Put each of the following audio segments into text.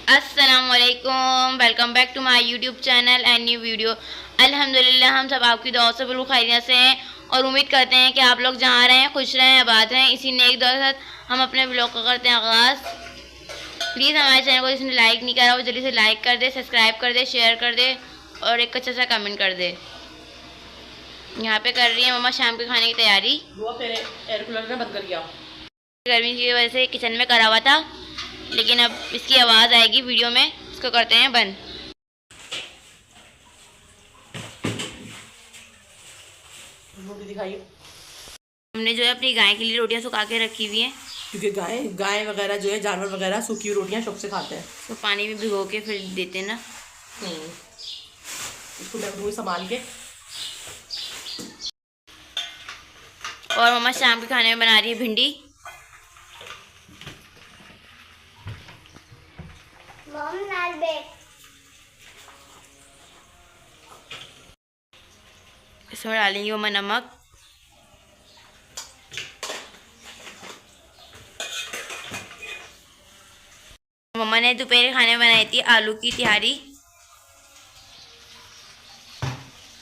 अस्सलामुअलैकुम, welcome back to my YouTube channel and new video. अल्हम्दुलिल्लाह हम सब आपकी दुआ से बिल्कुल खैरियत से हैं और उम्मीद करते हैं कि आप लोग जहाँ रहें खुश रहें, आबाद रहें। इसी नेक दुआ के साथ हम अपने ब्लॉग का करते हैं आगाज़। प्लीज़ हमारे चैनल को जिसने लाइक नहीं करा वो जल्दी से लाइक कर दे, सब्सक्राइब कर दे, शेयर कर दे और एक अच्छा सा कमेंट कर दे। यहाँ पे कर रही है मम्मा शाम के खाने की तैयारी। एयर कूलर ने बंद कर दिया, गर्मी की वजह से किचन में करा हुआ था, लेकिन अब इसकी आवाज़ आएगी वीडियो में, इसको करते हैं बंद। रोटी दिखाइए। हमने जो है अपनी गाय के लिए रोटियां सुखा के रखी हुई हैं, क्योंकि गाय वगैरह जो है, जानवर वगैरह सूखी हुई रोटियां शौक से खाते हैं। तो पानी में भिगो के फिर देते हैं ना। इसको मैं संभाल के। और मम्मा शाम के खाने में बना रही है भिंडी। इसमें डालेंगी मम्मा नमक, मम्मा ने दोपहर खाने में बनाई थी आलू की तिहारी।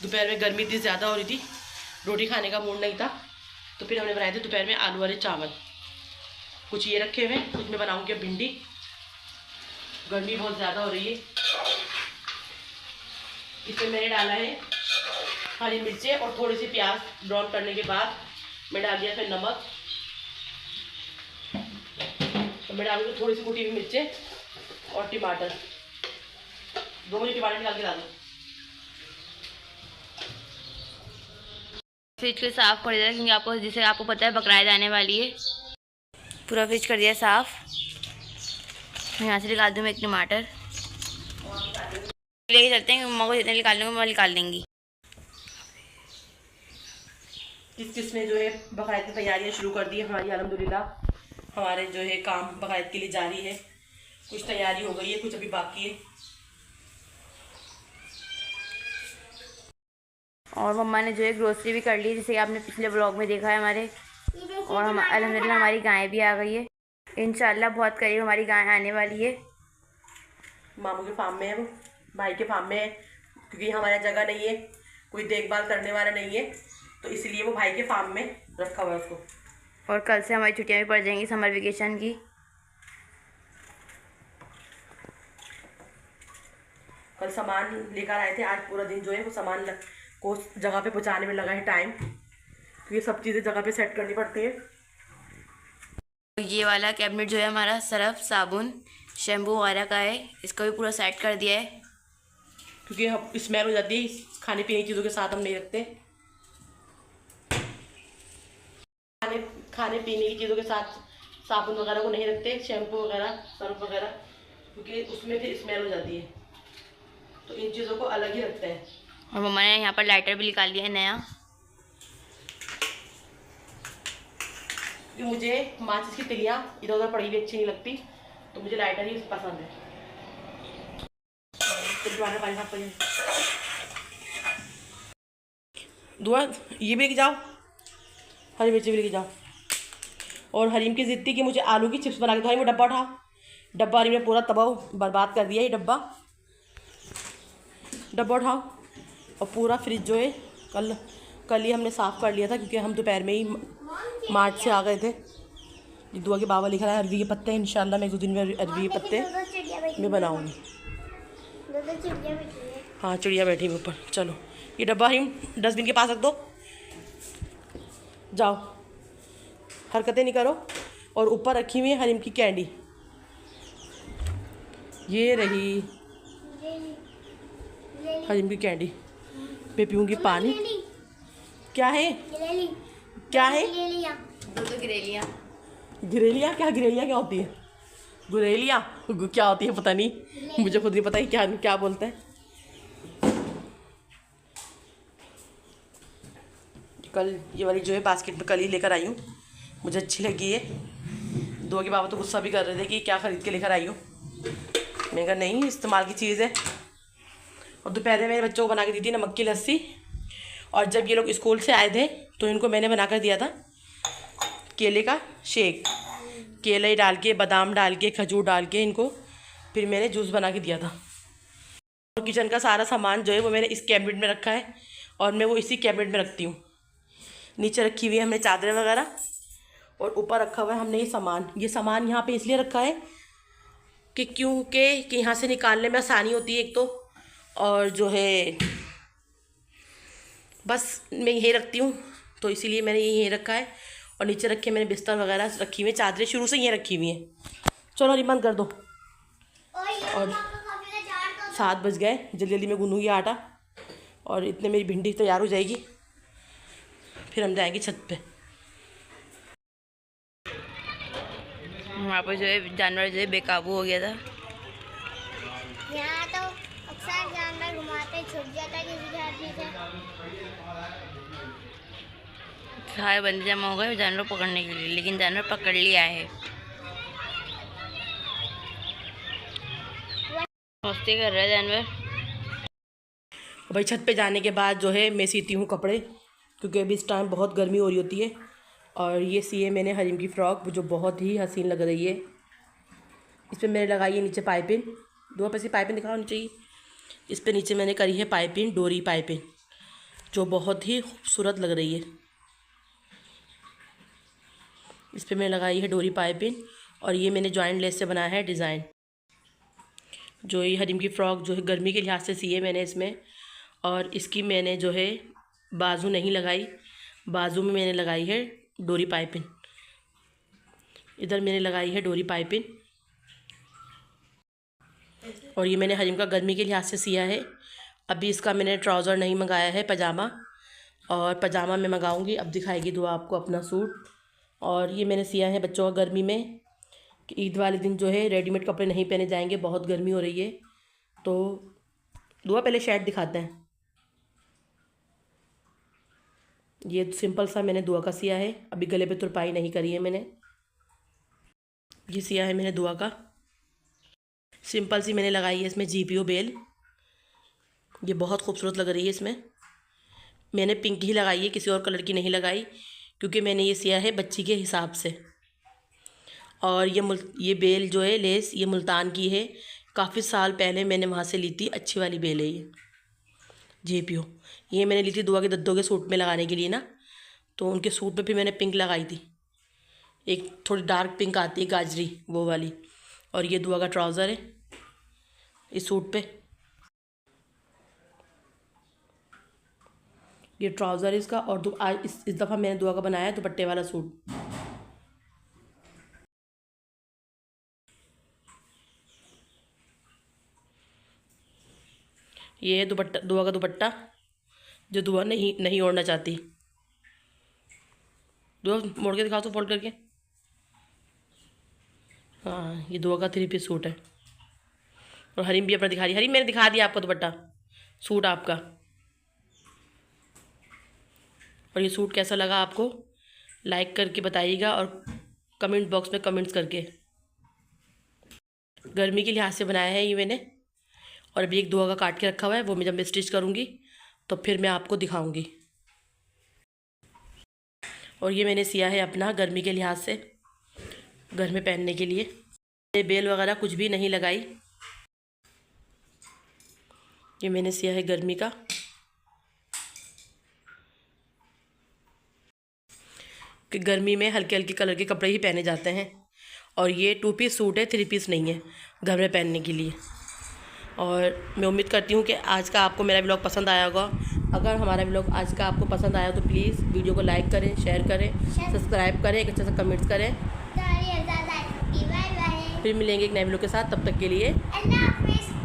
दोपहर में गर्मी इतनी ज़्यादा हो रही थी, रोटी खाने का मूड नहीं था, तो फिर हमने बनाए थे दोपहर में आलू वाले चावल। कुछ ये रखे हुए, कुछ मैं बनाऊंगी भिंडी। गर्मी बहुत ज़्यादा हो रही है। इसमें मैंने डाला है हरी मिर्चें और थोड़ी सी प्याज ब्राउन करने के बाद मैं डाल दिया फिर नमक। तो मैं डालूंगी थोड़ी सी कुटी हुई मिर्चें और टमाटर। 2 मुझे टमाटर निकाल के डाल दो। फ्रिज को साफ़ कर दिया क्योंकि आपको जिसे आपको पता है बकरीद आने वाली है। पूरा फ्रिज कर दिया साफ़। मैं यहाँ से निकाल दूँ एक टमाटर, लेके चलते हैं। मम्मा को जितने निकालने को मम्मा निकाल देंगी। किसने जो है बकरीद की तैयारियां शुरू कर दी है हमारी। अल्हम्दुलिल्लाह हमारे जो है काम बकरीद के लिए जारी है। कुछ तैयारी हो गई है, कुछ अभी बाकी है। और मम्मा ने जो है ग्रोसरी भी कर ली, जैसे कि आपने पिछले ब्लॉग में देखा है हमारे। और हम अल्हम्दुलिल्लाह हमारी गाय भी आ गई है। इंशाल्लाह बहुत करीब हमारी गाय आने वाली है। मामू के फार्म में है, वो भाई के फार्म में है, क्योंकि हमारे जगह नहीं है, कोई देखभाल करने वाला नहीं है, तो इसलिए वो भाई के फार्म में रखा हुआ है उसको। और कल से हमारी छुट्टियां भी पड़ जाएंगी समर वेकेशन की। कल सामान लेकर आए थे, आज पूरा दिन जो है वो सामान को जगह पे पहुंचाने में लगा है टाइम, क्योंकि सब चीज़ें जगह पे सेट करनी पड़ती है। ये वाला कैबिनेट जो है हमारा सर्फ साबुन शैम्पू वगैरह का है, इसको भी पूरा सेट कर दिया है, क्योंकि हम स्मेल हो जाती है खाने पीने की चीज़ों के साथ। हम नहीं रखते खाने पीने की चीज़ों के साथ साबुन वगैरह को नहीं रखते, शैम्पू वगैरह सर्फ वगैरह, क्योंकि उसमें फिर स्मेल हो जाती है, तो इन चीज़ों को अलग ही रखते हैं। और मम्मा ने यहाँ पर लाइटर भी निकाल लिया है नया। कि मुझे माचिस की तिलियाँ इधर उधर पड़ी हुई अच्छी नहीं लगती, तो मुझे लाइटर ही पसंद है। दुआ ये भी लेके जाओ, हरी मिर्ची भी लेके जाओ। और हरीम की ज़िद थी कि मुझे आलू की चिप्स बना के दो। वो डब्बा उठाओ। डब्बा हरीम ने पूरा तबाह बर्बाद कर दिया। ये डब्बा उठाओ। और पूरा फ्रिज जो है कल ही हमने साफ़ कर लिया था, क्योंकि हम दोपहर में ही मार्ट से आ गए थे। ये दुआ के बाबा लिखा है अरवी के पत्ते। इंशाल्लाह मैं 1-2 दिन में अरवी के पत्ते मैं बनाऊँगी। हाँ चिड़िया बैठी है ऊपर। चलो ये डब्बा हरीम डस्टबिन के पास रख दो। जाओ, हरकतें नहीं करो। और ऊपर रखी हुई है हरीम की कैंडी। ये रही हरीम की कैंडी। मैं पीऊँगी पानी। क्या है क्या है? गिरेलिया क्या? गिरेलिया क्या होती है? गुरेलिया क्या होती है पता नहीं, मुझे खुद नहीं पता क्या क्या बोलते हैं। कल ये वाली जो है बास्केट में कल ही लेकर आई हूँ, मुझे अच्छी लगी है। दो के बाबा तो गुस्सा भी कर रहे थे कि क्या ख़रीद के लेकर आई हो। मैंने कहा नहीं, इस्तेमाल की चीज़ है। और दोपहर में मेरे बच्चों को बना के दी थी नमक की लस्सी। और जब ये लोग स्कूल से आए थे तो इनको मैंने बना कर दिया था केले का शेक। केले डाल के, बादाम डाल के, खजूर डाल के इनको फिर मैंने जूस बना के दिया था। और किचन का सारा सामान जो है वो मैंने इस कैबिनेट में रखा है और मैं वो इसी कैबिनेट में रखती हूँ। नीचे रखी हुई है हमने चादरें वगैरह और ऊपर रखा हुआ है हमने ये सामान यहाँ पे इसलिए रखा है कि क्योंकि यहाँ से निकालने में आसानी होती है एक तो, और जो है बस मैं यही रखती हूँ तो इसीलिए मैंने ये यहीं रखा है। और नीचे रखे मैंने बिस्तर वगैरह रखी हुई है, चादरें शुरू से यहीं रखी हुई हैं। चलो रिमन कर दो। और 7 बज गए, जल्दी जल्दी मैं गूंदूँगी आटा और इतने मेरी भिंडी तैयार हो जाएगी, फिर हम जाएंगे छत पे। वहाँ पर जो है जानवर जो है बेकाबू हो गया था। यहाँ तो अक्सर जानवर घुमाते छुप जाता है किसी के हाथ में से। सारे बंदे जमा हो गए जानवर पकड़ने के लिए, लेकिन जानवर पकड़ लिया है। मस्ती कर रहा है जानवर। भाई छत पे जाने के बाद जो है मैं सीती हूँ कपड़े, क्योंकि अभी इस टाइम बहुत गर्मी हो रही होती है। और ये सिए मैंने हरीम की फ़्रॉक जो बहुत ही हसीन लग रही है। इस पर मैंने लगाई है नीचे पाइपिंग, 2 पैसे पाइपिंग दिखाओ नीचे ही। इस पर नीचे मैंने करी है पाइपिंग, डोरी पाइपिंग, जो बहुत ही खूबसूरत लग रही है। इस पर मैंने लगाई है डोरी पाइपिंग और ये मैंने जॉइंट लेस से बनाया है डिज़ाइन। जो ये हरीम की फ़्रॉक जो है गर्मी के लिहाज से सी है मैंने इसमें, और इसकी मैंने जो है बाजू नहीं लगाई, बाजू में मैंने लगाई है डोरी पाइपिंग। इधर मैंने लगाई है डोरी पाइपिंग। और ये मैंने हरीम का गर्मी के लिहाज से सिया है। अभी इसका मैंने ट्राउज़र नहीं मंगाया है, पजामा, और पजामा मैं मंगाऊंगी। अब दिखाएगी दुआ आपको अपना सूट। और ये मैंने सिया है बच्चों का गर्मी में, कि ईद वाले दिन जो है रेडीमेड कपड़े नहीं पहने जाएंगे, बहुत गर्मी हो रही है। तो दुआ पहले शर्ट दिखाते हैं। ये सिंपल सा मैंने दुआ का सिया है, अभी गले पे तुरपाई नहीं करी है मैंने। ये सिया है मैंने दुआ का, सिंपल सी मैंने लगाई है इसमें GPO बेल। ये बहुत खूबसूरत लग रही है। इसमें मैंने पिंक ही लगाई है, किसी और कलर की नहीं लगाई, क्योंकि मैंने ये सिया है बच्ची के हिसाब से। और ये बेल जो है लेस, ये मुल्तान की है, काफ़ी साल पहले मैंने वहाँ से ली थी, अच्छी वाली बेल है ये GPO। ये मैंने ली थी दुआ के दद्दों के सूट में लगाने के लिए ना, तो उनके सूट पे भी मैंने पिंक लगाई थी। एक थोड़ी डार्क पिंक आती है गाजरी, वो वाली। और ये दुआ का ट्राउज़र है इस सूट पे, ये ट्राउज़र है इसका। और आज इस दफ़ा मैंने दुआ का बनाया है दुपट्टे वाला सूट। ये है दुपट्टा, दुआ का दुपट्टा, जो दुआ नहीं ओढ़ना चाहती। दुआ मोड़ के दिखाओ तो फोल्ड करके। हाँ, ये दुआ का 3 पीस सूट है। और हरीम भी अपना दिखा रही है। हरीम मैंने दिखा दिया आपका दुपट्टा, सूट आपका। और ये सूट कैसा लगा आपको लाइक करके बताइएगा, और कमेंट बॉक्स में कमेंट्स करके। गर्मी के लिहाज से बनाया है ये मैंने। और अभी एक दुआ का काट के रखा हुआ है, वो मैं जब मैं स्टिच करूँगी तो फिर मैं आपको दिखाऊंगी। और ये मैंने सिया है अपना गर्मी के लिहाज से, घर में पहनने के लिए। बेल वगैरह कुछ भी नहीं लगाई, ये मैंने सिया है गर्मी का। कि गर्मी में हल्के हल्के कलर के कपड़े ही पहने जाते हैं। और ये 2 पीस सूट है, 3 पीस नहीं है, घर में पहनने के लिए। और मैं उम्मीद करती हूँ कि आज का आपको मेरा व्लॉग पसंद आया होगा। अगर हमारा व्लॉग आज का आपको पसंद आया तो प्लीज़ वीडियो को लाइक करें, शेयर करें, सब्सक्राइब करें, एक अच्छा सा कमेंट्स करें। फिर मिलेंगे एक नए व्लॉग के साथ, तब तक के लिए अल्लाह हाफिज़।